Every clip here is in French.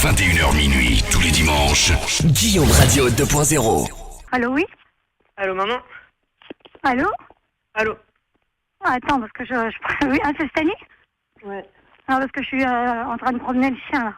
21h minuit, tous les dimanches. Guillaume Radio 2.0. Allô, oui? Allô, maman? Allô? Allô? Attends, parce que oui, c'est Stani? Ouais. Non, parce que je suis en train de promener le chien, là.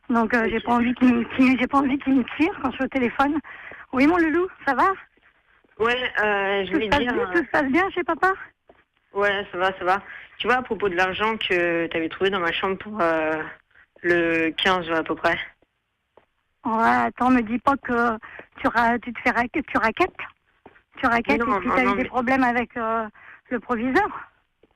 Donc, j'ai pas envie qu'il me tire quand je suis au téléphone. Oui, mon loulou, ça va? Ouais, je voulais dire... Tout se passe bien chez papa? Ouais, ça va, ça va. Tu vois, à propos de l'argent que t'avais trouvé dans ma chambre pour le 15, à peu près. Ouais, attends, me dis pas que tu raquettes. Tu raquettes Non, et puis non, t'as non, eu des mais- problèmes avec le proviseur?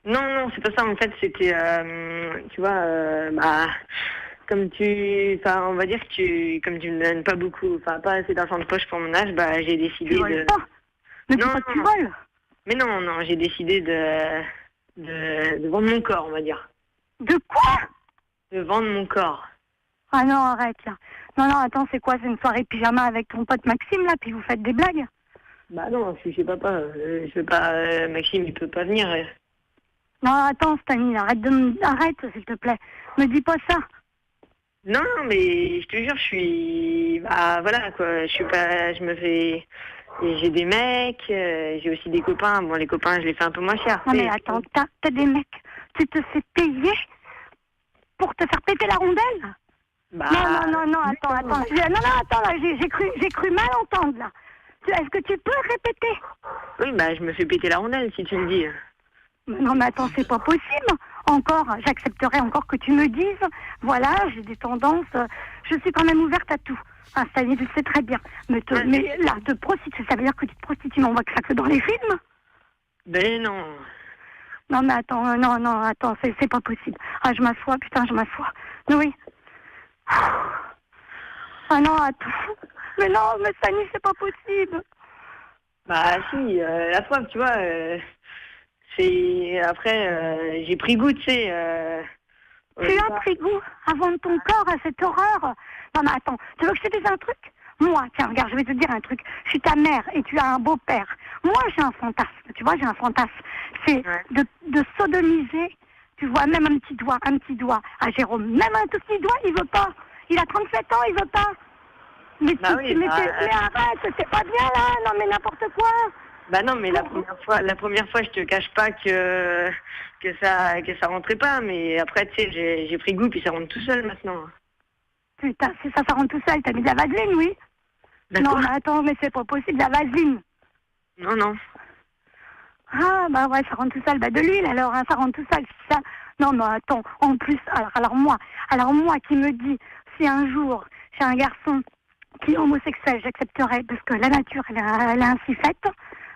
Non, c'est pas ça. En fait, c'était, tu vois, comme enfin, on va dire que comme tu me donnes pas beaucoup, enfin, pas assez d'argent de poche pour mon âge, j'ai décidé Tu de... voles pas? Ne dis Non, pas que tu non. voles. Mais non, j'ai décidé de vendre mon corps, on va dire. De quoi? De vendre mon corps. Ah non, arrête, là. Non, attends, c'est quoi? C'est une soirée pyjama avec ton pote Maxime, là, puis vous faites des blagues? Bah non, je suis chez papa. Je veux pas... Maxime, il peut pas venir. Non, attends, Stani, arrête, s'il te plaît. Me dis pas ça. Non, mais je te jure, je suis... Bah voilà, quoi. Je suis pas... Je me fais... J'ai des mecs, j'ai aussi des copains. Bon, les copains, je les fais un peu moins cher. Non, mais attends, t'as des mecs. Tu te fais payer pour te faire péter la rondelle? Bah... Non, attends. Attends, là, j'ai cru mal entendre, là. Est-ce que tu peux répéter? Oui, je me fais péter la rondelle, si tu le dis. Non, mais attends, c'est pas possible. Encore, j'accepterais encore que tu me dises, voilà, j'ai des tendances, je suis quand même ouverte à tout. Ah, ça y est, tu le sais très bien. Mais là, te prostituer, ça veut dire que tu te prostitues, mais on voit que ça que dans les films? Ben non. Non, mais attends, attends, c'est pas possible. Ah, je m'assois, putain, je m'assois. Oui. Ah non, attends. Mais non, mais Sani, c'est pas possible. Bah si, la preuve, tu vois, c'est... Après, j'ai pris goût, tu sais... Tu as pris goût à vendre ton corps à cette horreur? Non, mais attends, tu veux que je te dise un truc? Moi, tiens, regarde, je vais te dire un truc. Je suis ta mère et tu as un beau-père. Moi, j'ai un fantasme, tu vois, j'ai un fantasme. C'est de sodomiser, tu vois, même un petit doigt à Jérôme. Même un tout petit doigt, il veut pas. Il a 37 ans, il veut pas. Mais mais arrête, c'est pas bien là, non mais n'importe quoi. Bah non, mais la première fois, je te cache pas que ça rentrait pas, mais après, tu sais, j'ai pris goût, puis ça rentre tout seul maintenant. Putain, si ça rentre tout seul, t'as mis de la vaseline, oui? Non, mais attends, mais c'est pas possible, de la vaseline. Non. Ah, bah ouais, ça rentre tout seul, bah de l'huile alors, hein, ça rentre tout seul, c'est ça. Non, mais attends, en plus, alors moi qui me dis, si un jour, j'ai un garçon qui est homosexuel, j'accepterais, parce que la nature, elle est ainsi faite.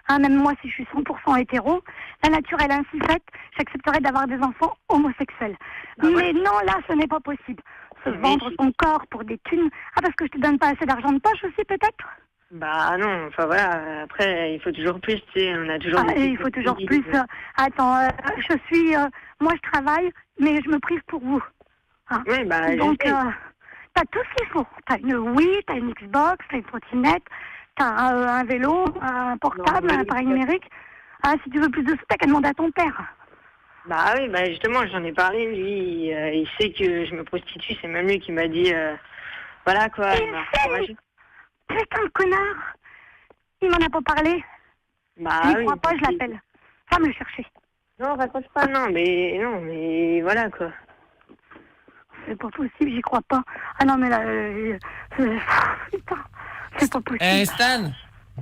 Hein, même moi, si je suis 100% hétéro, la nature, elle est ainsi faite, j'accepterais d'avoir des enfants homosexuels. Mais non, là, ce n'est pas possible. Se vendre son corps pour des thunes. Ah, parce que je te donne pas assez d'argent de poche aussi, peut-être? Bah non, enfin voilà, après, il faut toujours plus, tu sais, on a toujours... il faut toujours plus. Attends, moi, je travaille, mais je me prive pour vous. Hein. Oui, donc, t'as tout ce qu'il faut. T'as une Wii, t'as une Xbox, t'as une trottinette, t'as un vélo, un portable, un appareil numérique. Ah, si tu veux plus de sous, t'as qu'à demander à ton père. Bah oui, justement, j'en ai parlé, lui, il sait que je me prostitue, c'est même lui qui m'a dit, voilà quoi. Putain de connard. Il m'en a pas parlé. Je crois pas, je l'appelle. Va me le chercher. Non, raccroche pas, non, mais voilà quoi. C'est pas possible, j'y crois pas. Ah non, mais là, putain, c'est pas possible. Stan.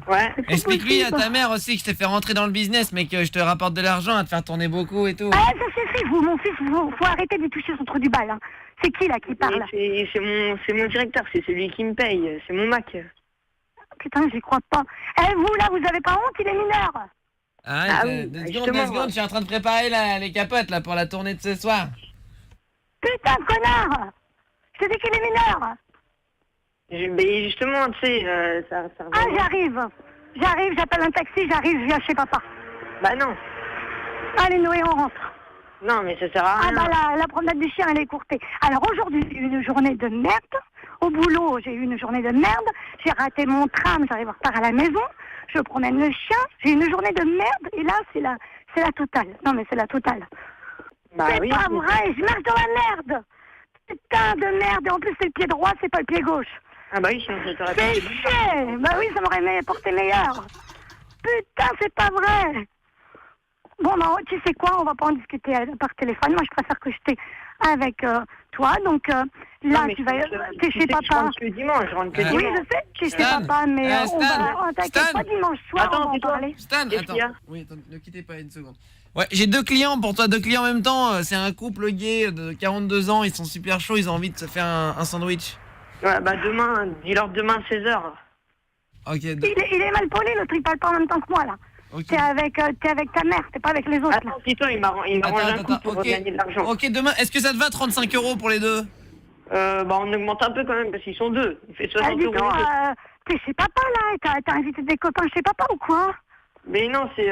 Ouais. Explique-lui à ta mère aussi que je t'ai fait rentrer dans le business, mais que je te rapporte de l'argent à te faire tourner beaucoup et tout. Ah, ça suffit, vous, mon fils, faut arrêter de toucher son trou du bal. Hein. C'est qui là qui parle? C'est mon directeur, c'est celui qui me paye, c'est mon Mac. Putain, j'y crois pas. Vous là, vous avez pas honte, il est mineur. Deux secondes, je suis en train de préparer les capotes là pour la tournée de ce soir. Putain, connard. Je te dis qu'il est mineur. Mais justement, tu sais, ça... Ah, j'arrive, j'appelle un taxi, je viens chez papa. Bah non. Allez, Noé, on rentre. Non, mais ça sert à rien. Ah bah la promenade du chien, elle est courtée. Alors aujourd'hui, j'ai eu une journée de merde. Au boulot, j'ai eu une journée de merde. J'ai raté mon tram, j'arrive en retard à la maison. Je promène le chien. J'ai une journée de merde. Et là, c'est la totale. Non, mais c'est la totale. Bah c'est oui, pas vrai, je marche dans la merde. Putain de merde, et en plus c'est le pied droit, c'est pas le pied gauche. Ah bah oui, sinon ça t'aurait Fais pas... chier. Bah oui, ça m'aurait porté meilleur. Putain, c'est pas vrai. Bon, non, tu sais quoi, on va pas en discuter par téléphone. Moi, je préfère que j'étais avec toi. Donc là, tu vas... T'es chez papa. Je rentre que dimanche, je rentre que dimanche. Oui, je sais, t'es chez Stan, papa, mais on va... T'inquiète Stan. pas, dimanche soir, Attends, on va en tais-toi. parler. Stan, Qu'est-ce attends. qu'il y a Oui, attends, ne quittez pas une seconde. Ouais, j'ai 2 clients pour toi, 2 clients en même temps. C'est un couple gay de 42 ans, ils sont super chauds, ils ont envie de se faire un sandwich. Ouais, bah demain, dis-leur demain 16h. Ok, Il est mal poli, l'autre, il parle pas en même temps que moi, là. ok. T'es avec ta mère, t'es pas avec les autres, là. Attends, dis-toi, il m'a rangé un coup pour ok. gagner de l'argent. Ok, demain, est-ce que ça te va 35 € pour les deux? Bah on augmente un peu quand même, parce qu'ils sont 2. Il fait 60 Dis euros. donc, les deux. t'es chez papa, là, t'as invité des copains chez papa ou quoi? Mais non, c'est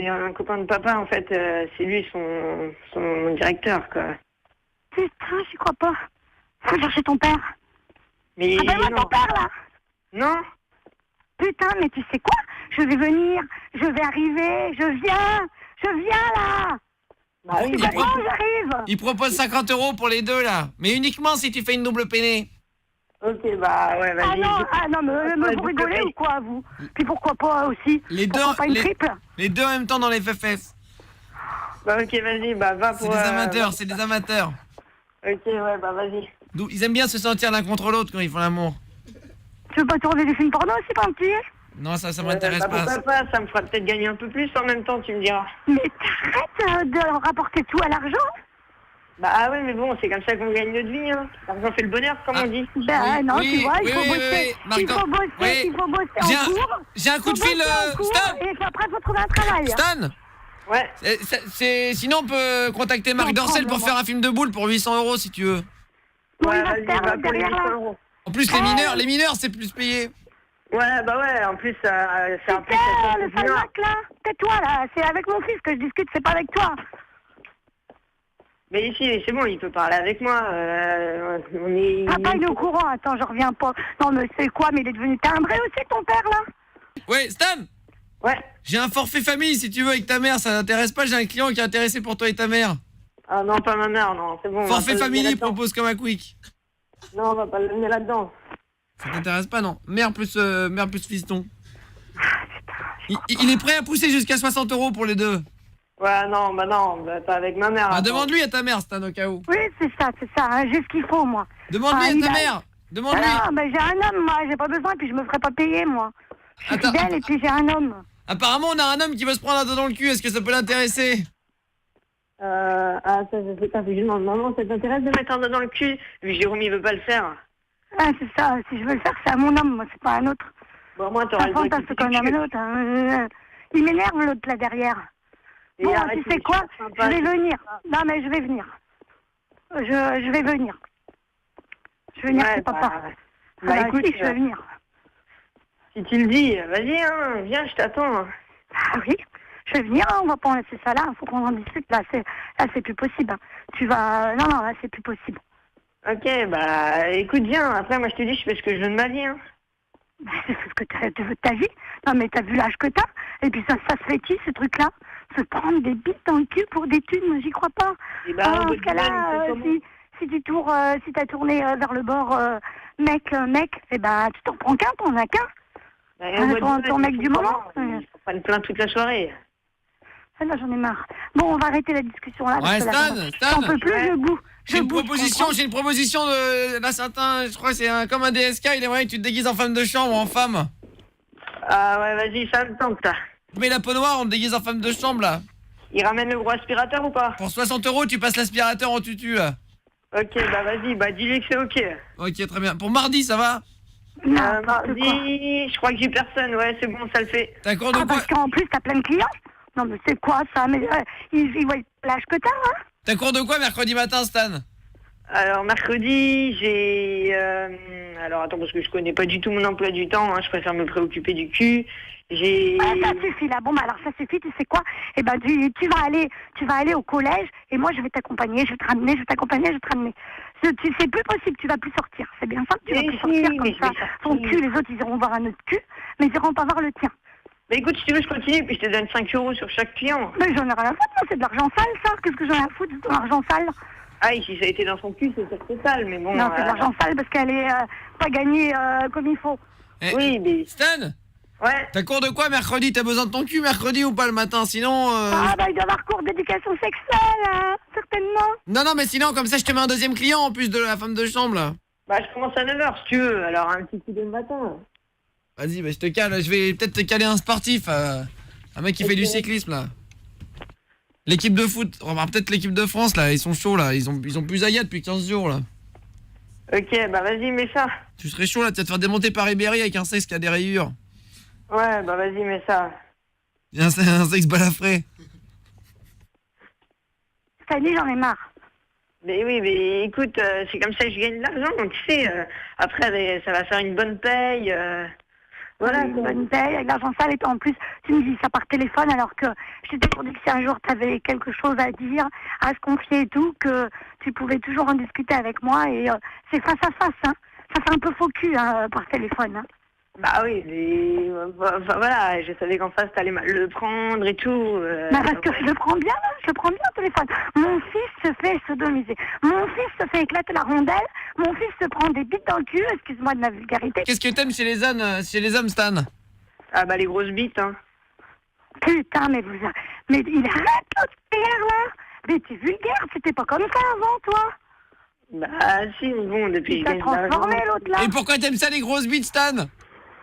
un copain de papa, en fait. C'est lui, son directeur, quoi. Putain, j'y crois pas. Faut chercher ton père. Mais Appelle-moi non. ton père, là. Non. Putain, mais tu sais quoi? Je vais venir, je vais arriver, je viens, là. Bah oui, Tu comprends, j'arrive. Il propose 50 € pour les deux là, mais uniquement si tu fais une double peinée. Ok, bah ouais, vas-y. Ah non, mais vous rigolez ou quoi, vous? Puis pourquoi pas aussi? Les deux, Pourquoi pas une triple? les deux en même temps dans les FFF. Bah ok, vas-y, bah va C'est pour... des amateurs, c'est des amateurs. Ok, ouais, bah vas-y. Ils aiment bien se sentir l'un contre l'autre quand ils font l'amour. Tu veux pas tourner des films porno aussi pendant que tu y es? Non, ça m'intéresse bah, pas. pourquoi pas, ça me fera peut-être gagner un peu plus en même temps, tu me diras. Mais t'arrêtes de rapporter tout à l'argent? Bah ah ouais, mais bon, c'est comme ça qu'on gagne notre vie, hein. L'argent fait le bonheur, comme on dit. Ben non, oui, tu vois, il oui, faut oui, bosser. oui, Il faut bosser, oui. il faut bosser J'ai en cours. J'ai un coup de Faut fil, bosser en cours, Stan. Et après, faut trouver un travail. Stan. Ouais. Sinon on peut contacter Marc Non, Dorcel pour prends-le, faire un film de boule pour 800 € si tu veux. Bon, Ouais, il va vas-y, se faire va pour les derrière 800 là. euros. En plus les mineurs c'est plus payé. Ouais, bah ouais, en plus, c'est un peu... Putain, le sale mec là. Tais-toi là, c'est avec mon fils que je discute, c'est pas avec toi. Mais ici, c'est bon, il peut parler avec moi. On est... Papa il est au courant, attends, je reviens pas. Non mais c'est quoi, mais il est devenu timbré aussi ton père là? Ouais, Stan. Ouais. J'ai un forfait famille si tu veux avec ta mère, ça t'intéresse pas, j'ai un client qui est intéressé pour toi et ta mère. Ah non, pas ma mère, non, c'est bon. Forfait famille famille propose comme un quick. Non, on va pas le mener là-dedans. Ça t'intéresse pas non? Mère plus fiston. Il est prêt à pousser jusqu'à 60 € pour les deux. Ouais, non, bah pas avec ma mère. Bah, attends. demande-lui à ta mère, Stan, au cas où. Oui, c'est ça, hein, j'ai ce qu'il faut moi. Demande-lui il à ta a- mère. Demande-lui. Non, mais j'ai un homme moi, j'ai pas besoin, puis je me ferai pas payer moi. Je suis Attends, fidèle et puis j'ai un homme. Apparemment, on a un homme qui veut se prendre un doigt dans le cul. Est-ce que ça peut l'intéresser? Ah, ça, je sais pas, je demande, maman, ça t'intéresse de mettre un doigt dans le cul? Vu que Jérôme, il veut pas le faire. Ah, c'est ça, si je veux le faire, c'est à mon homme, moi, c'est pas à un autre. Bon, moi, C'est t'auras un le doigt fantasme qui comme pique un du cul. autre. Hein. Il m'énerve l'autre là derrière. Et Bon, arrête, tu sais il est quoi? super sympa, Je vais c'est- venir. Non, mais je vais venir. Je vais venir. Je vais venir Ouais, chez papa. bah, Ah, écoute, si, je vais venir. si tu le dis, vas-y, hein, viens, je t'attends. Ah oui, je vais venir, hein, on va pas en laisser ça là, il faut qu'on en discute. Là, c'est plus possible. Hein. Tu vas... Non, là, c'est plus possible. Ok, bah, écoute, viens. Après, moi, je te dis, je fais ce que je veux de ma vie, hein. C'est ce que tu veux de ta vie. Non, mais t'as vu l'âge que t'as. Et puis ça se fait-il, ce truc-là? Se prendre des bites dans le cul pour des thunes, moi, j'y crois pas. Et bah, Ah, au en bout ce de cas-là, semaine, c'est comment si t'as tourné vers le bord mec, eh ben, tu t'en prends qu'un, t'en as qu'un. Bah, au bout de ton semaine, mec ils du font moment. comment Ils font pas une plainte toute la soirée. Ah là, j'en ai marre. Bon, on va arrêter la discussion là. Ouais, parce que là, Stan, j'en peux plus, ouais. je boue. J'ai une proposition de là certain, je crois que c'est comme un DSK, il aimerait que tu te déguises en femme de chambre ou en femme. Ah ouais, vas-y, ça me tente, ça. Tu mets la peau noire, on te déguise en femme de chambre là. Il ramène le gros aspirateur ou pas? Pour 60 €, tu passes l'aspirateur en tutu là. Ok, bah vas-y, bah dis-lui que c'est ok. Ok, très bien. Pour mardi, ça va? N'importe quoi. Mardi, je crois que j'ai personne, ouais, c'est bon, ça le fait. T'as cours de Ah, quoi? parce qu'en plus, t'as plein de clients. Non, mais c'est quoi ça? Mais ils voient l'âge que t'as, hein? T'as cours de quoi mercredi matin, Stan? Alors, mercredi, j'ai... alors, attends, parce que je connais pas du tout mon emploi du temps, hein, je préfère me préoccuper du cul. J'ai... Ah, ça suffit là. Bon, bah alors ça suffit, tu sais quoi? Eh ben, tu vas aller au collège et moi, je vais t'accompagner, je vais te ramener, je vais t'accompagner, je vais te ramener. C'est plus possible, tu vas plus sortir. C'est bien ça, tu vas Mais plus si, sortir mais comme je ça. vais sortir. Ton cul, les autres, ils iront voir un autre cul, mais ils iront pas voir le tien. Bah écoute, si tu veux, je continue, puis je te donne 5 € sur chaque client. Mais j'en ai rien à foutre, moi, c'est de l'argent sale, ça. Qu'est-ce que j'en ai à foutre de ton argent sale? Ah, si ça a été dans son cul, c'est sûr que c'est sale, mais bon... Non, c'est de l'argent sale parce qu'elle est pas gagnée comme il faut. Eh, Oui, mais... Stan, Ouais. t'as cours de quoi mercredi? T'as besoin de ton cul mercredi ou pas le matin? Sinon... Ah bah il doit avoir cours d'éducation sexuelle, hein, certainement. Non, mais sinon, comme ça, je te mets un deuxième client en plus de la femme de chambre, là. Bah, je commence à 9h, si tu veux, alors un petit coup de matin. Vas-y, bah, je te cale. Je vais peut-être te caler un sportif. Un mec qui fait du cyclisme, là. L'équipe de foot. Remarque, peut-être l'équipe de France, là. Ils sont chauds, là. Ils ont plus Zaya depuis 15 jours, là. Ok, bah vas-y, mets ça. Tu serais chaud, là. Tu vas te faire démonter par Ribéry avec un sexe qui a des rayures. Ouais, bah vas-y, mets ça. Un sexe balafré. Ça dit, j'en ai marre. Mais oui, mais écoute, c'est comme ça que je gagne de l'argent, donc tu sais, après, ça va faire une bonne paye. Voilà, Une bonne paye, avec l'argent sale, et en plus, tu me dis ça par téléphone, alors que je t'ai toujours dit que si un jour tu avais quelque chose à dire, à se confier et tout, que tu pouvais toujours en discuter avec moi, et c'est face à face, hein. Ça fait un peu faux cul, hein, par téléphone, hein. Bah oui, mais voilà, je savais qu'en face t'allais mal le prendre et tout. Bah parce que je le prends bien, hein, je le prends bien au téléphone. Mon fils se fait sodomiser, mon fils se fait éclater la rondelle, mon fils se prend des bites dans le cul, excuse-moi de ma vulgarité. Qu'est-ce que t'aimes chez les hommes, Stan? Ah bah les grosses bites, hein. Putain, mais il arrête l'autre père là. Mais t'es vulgaire, c'était pas comme ça avant, toi. Bah si, mais bon, depuis Il que t'a je gagne de l'argent, transformé l'autre là. Et pourquoi t'aimes ça, les grosses bites, Stan?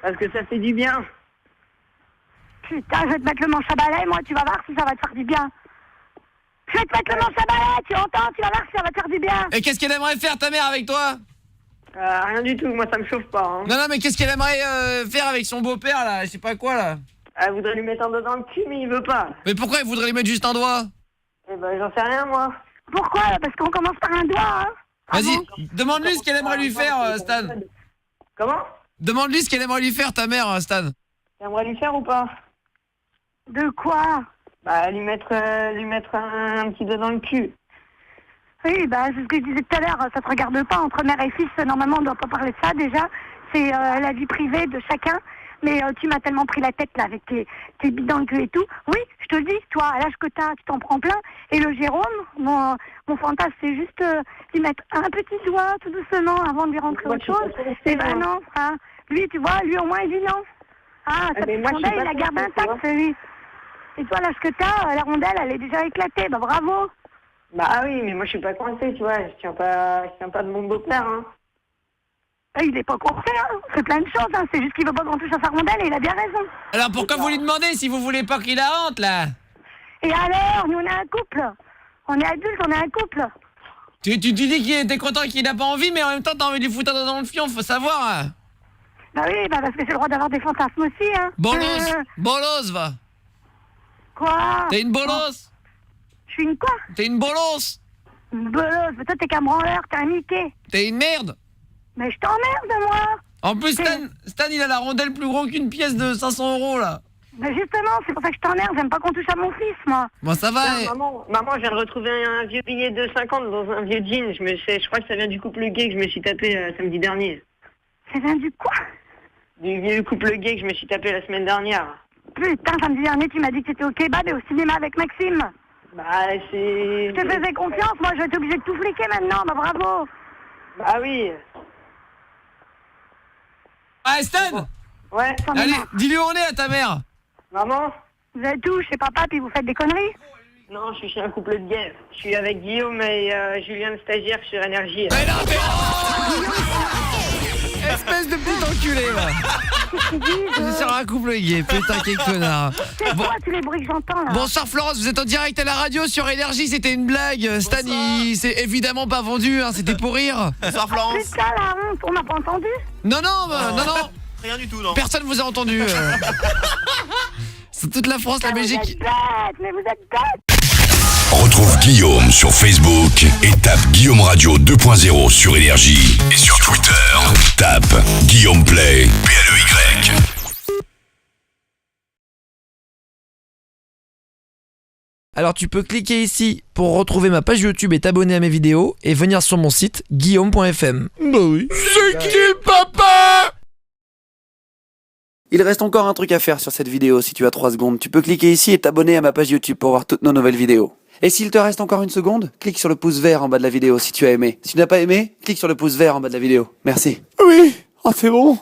parce que ça fait du bien. Putain, je vais te mettre le manche à balai, moi, tu vas voir si ça va te faire du bien. Je vais te mettre le manche à balai, tu entends? Tu vas voir si ça va te faire du bien. Et qu'est-ce qu'elle aimerait faire, ta mère, avec toi? Rien du tout, moi ça me chauffe pas, hein. Non, mais qu'est-ce qu'elle aimerait faire avec son beau-père, là? Je sais pas quoi, là. Elle voudrait lui mettre un doigt dans le cul, mais il veut pas. Mais pourquoi il voudrait lui mettre juste un doigt? Eh ben j'en sais rien, moi. Pourquoi? Parce qu'on commence par un doigt, hein. Vas-y, Ah bon? demande-lui ce qu'elle aimerait lui faire, Stan. Comment? Demande-lui ce qu'elle aimerait lui faire, ta mère, Stan. T'aimerais lui faire ou pas? De quoi? Bah lui mettre un petit doigt dans le cul. Oui, bah, c'est ce que je disais tout à l'heure, ça se regarde pas entre mère et fils, normalement on doit pas parler de ça déjà, c'est la vie privée de chacun, mais tu m'as tellement pris la tête là avec tes bites dans le cul et tout. Oui, je te le dis, toi, à l'âge que t'as, tu t'en prends plein, et le Jérôme, mon fantasme, c'est juste lui mettre un petit doigt tout doucement avant de lui rentrer Moi, autre je suis chose, pas stressée, et ben moi. non, hein. Lui, tu vois, lui au moins il dit non. Ah, sa mais petite moi, je suis rondelle, pas il la garde stressée, tu intacte, lui. Et toi, à l'âge que t'as, la rondelle, elle est déjà éclatée, bah bravo. Bah oui, mais moi je suis pas coincée, tu vois, je tiens pas de mon beau-père, hein. Il est pas coincé, hein. C'est plein de choses, hein. C'est juste qu'il veut pas qu'on touche à sa rondelle et il a bien raison. Alors pourquoi vous lui demandez si vous voulez pas qu'il la hante, là? Et alors, nous on est un couple. On est adultes, on est un couple. Tu dis qu'il était content qu'il a pas envie, mais en même temps t'as envie de lui foutre un doigt dans le fion, faut savoir, hein. Bah oui, bah parce que j'ai le droit d'avoir des fantasmes aussi, hein. Bolos, va. Quoi? T'es une bolos. Je suis une quoi? T'es une bolos. Une bolosse. Mais toi t'es qu'un branleur, t'es un niqué. T'es une merde. Mais je t'emmerde, moi. En plus, Stan, il a la rondelle plus gros qu'une pièce de 500 € là. Mais justement, c'est pour ça que je t'emmerde. J'aime pas qu'on touche à mon fils, moi. Bon, ça va. Tiens, maman, je viens de retrouver un vieux billet de 50 dans un vieux jean. Je crois que ça vient du couple gay que je me suis tapé samedi dernier. Ça vient du quoi? Du vieux couple gay que je me suis tapé la semaine dernière. Putain, samedi dernier, tu m'as dit que t'étais au kebab et au cinéma avec Maxime. Bah c'est... Je te faisais confiance, moi je vais être obligée de tout fliquer maintenant, bah bravo. Bah oui. Ah, Stan. Ouais. J'en ai Allez, marre. dis-lui où on est à ta mère. Maman? Vous êtes où chez papa puis vous faites des conneries? Non, je suis chez un couple de gays. Je suis avec Guillaume et Julien, le stagiaire sur Énergie. Mais non, espèce de petit enculé, va. C'est sur un couple gay, putain, quel connard. C'est quoi tous les bruits que j'entends là? Bonsoir Florence, vous êtes en direct à la radio sur Énergie, c'était une blague. Stan, il s'est évidemment pas vendu, hein, c'était pour rire. Bonsoir Florence. Putain la honte, on n'a pas entendu? Non, non. Rien du tout, non. Personne vous a entendu. C'est toute la France, la Vous Belgique. êtes bêtes, mais vous êtes bêtes. Retrouve Guillaume sur Facebook et tape Guillaume Radio 2.0 sur Énergie. Et sur Twitter, tape Guillaume Play, PLEY. Alors tu peux cliquer ici pour retrouver ma page YouTube et t'abonner à mes vidéos et venir sur mon site guillaume.fm. Bah oui. C'est qui le papa? Il reste encore un truc à faire sur cette vidéo si tu as 3 secondes. Tu peux cliquer ici et t'abonner à ma page YouTube pour voir toutes nos nouvelles vidéos. Et s'il te reste encore une seconde, clique sur le pouce vert en bas de la vidéo si tu as aimé. Si tu n'as pas aimé, clique sur le pouce vert en bas de la vidéo. Merci. Oui, c'est bon.